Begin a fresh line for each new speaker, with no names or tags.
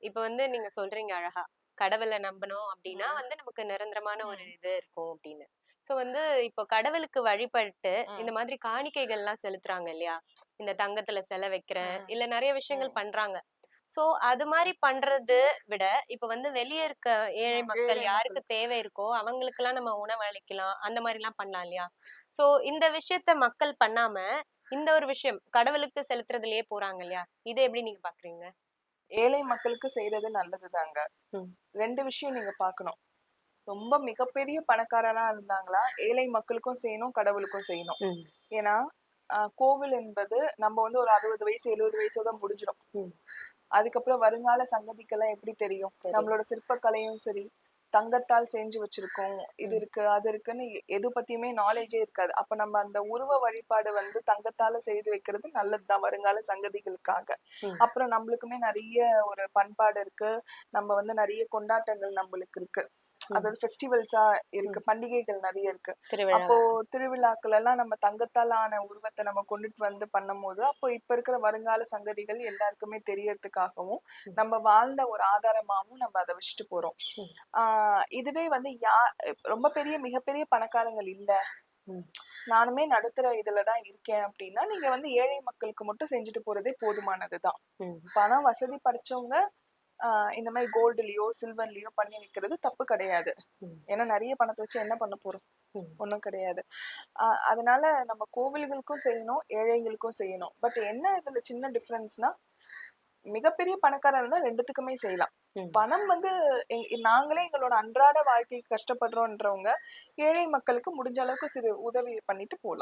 இப்ப வந்து நீங்க சொல்றீங்க அழகா. கடவுள நம்பணும் அப்டின்னா
ம்.
வந்து நமக்கு நிரந்தரமான ஒரு
ம்.
இது இருக்கும் அப்டின்னு. சோ வந்து இப்போ கடவுளுக்கு வழிபட்டு இந்த
ம்.
மாதிரி காணிக்கைகள்லாம் செலுத்துறாங்க இல்லையா? இந்த தங்கத்துல சிலை வைக்கிறேன்,
ம்.
இல்ல நெறைய விஷயங்கள்
ம்.
பண்றாங்க. சோ அது மாரி பண்றது விட, இப்ப வந்து வெளிய இருக்க ஏழை
ம்.
மக்கள்
ஏழை
யாருக்கு
மக்களுக்கு.
தேவை இருக்கோ, அவங்களுக்கெல்லாம் நம்ம உணவளிக்கலாம். அந்த மாரிலாம் பண்ணலாம் இல்லையா? சோ இந்த விஷயத்த மக்கள் பண்ணாம, இந்த ஒரு விஷயம் கடவுளுக்கு செலுத்துறதுலயே போறாங்க இல்லையா? இத எப்படி நீங்க பார்க்குறீங்க?
ஏழை மக்களுக்கு செய்றது நல்லதுதாங்க.
ம்.
2 விஷயம் நீங்க பார்க்கணும். ரொம்ப மிகப்பெரிய பணக்காரரா இருந்தாங்களா, ஏழை மக்களுக்கும் செய்யணும், கடவுளுக்கும் செய்யணும்.
ம்.
ஏன்னா, கோவில் என்பது நம்ம வந்து ஒரு 60 வயசு, 70 வயசோட முடிஞ்சிடும்.
ம்.
அதுக்கப்புறம் வருங்கால சங்கதிக்கெல்லாம் எப்படி தெரியும்?
சரி.
நம்மளோட சிற்பக்கலையும் சரி, தங்கத்தால் செஞ்சு வச்சிருக்கோம். இது
ம்.
இருக்கு, அது இருக்குன்னு எது பத்தியுமே நாலேட்ஜே இருக்காது. அப்ப நம்ம அந்த உருவ வழிபாடு வந்து தங்கத்தால செய்து வைக்கிறது நல்லதுதான் வருங்கால சங்கதிகளுக்காக.
ம்.
அப்புறம் நம்மளுக்குமே நெறைய ஒரு பண்பாடு இருக்கு. நம்ம வந்து நெறைய கொண்டாட்டங்கள் நம்மளுக்கு இருக்கு.
ம்.
அதாவது ஃபெஸ்டிவல்ஸா இருக்கு.
ம்.
பண்டிகைகள் நெறைய இருக்கு. அப்போ
திருவிழாவா?
திருவிழாக்கள் எல்லாம் நம்ம தங்கத்தால் ஆன உருவத்த நம்ம கொண்டுட்டு வந்து பண்ணும்போது, அப்போ இப்ப இருக்கிற வருங்கால சங்கதிகள் எல்லாருக்குமே தெரியறதுக்காகவும்,
ம்.
நம்ம வாழ்ந்த ஒரு ஆதாரமாவும் நம்ம அத வச்சுட்டு போறோம்.
ம்.
ஆ இதுவே வந்து ரொம்ப பெரிய மிகப்பெரிய பணக்காரங்கள் இல்ல.
ம்.
நானுமே நடுத்தர இதுல தான் இருக்கேன் அப்டின்னா, நீங்க வந்து ஏழை மக்களுக்கு மட்டும் செஞ்சுட்டு போறதே போதுமானது தான்.
ம்.
பணம் வசதி படைச்சவங்க ஆ இந்த மாரி கோல்டுலயோ, சில்வர்லயோ பண்ணி வைக்கிறது தப்பு கிடையாது.
ம்.
ஏன்னா நெறைய பணத்த வச்சு என்ன பண்ண போறோம்?
ம்.
ஒண்ணும் கிடையாது. அதனால நம்ம கோவில்களுக்கும் செய்யணும், ஏழைகளுக்கும் செய்யணும். பட் என்ன இதுல சின்ன டிஃபரன்ஸ்னா, மிகப்பெரிய பணக்காரரா இருந்தா 2த்துக்குமே செய்யலாம்.
ம்.
பணம் வந்து நாங்களே எங்களோட அன்றாட வாழ்க்கைக்கு கஷ்டப்படுறோன்றவங்க, ஏழை மக்களுக்கு முடிஞ்ச அளவுக்கு சிறு உதவி பண்ணிட்டு போலாம்.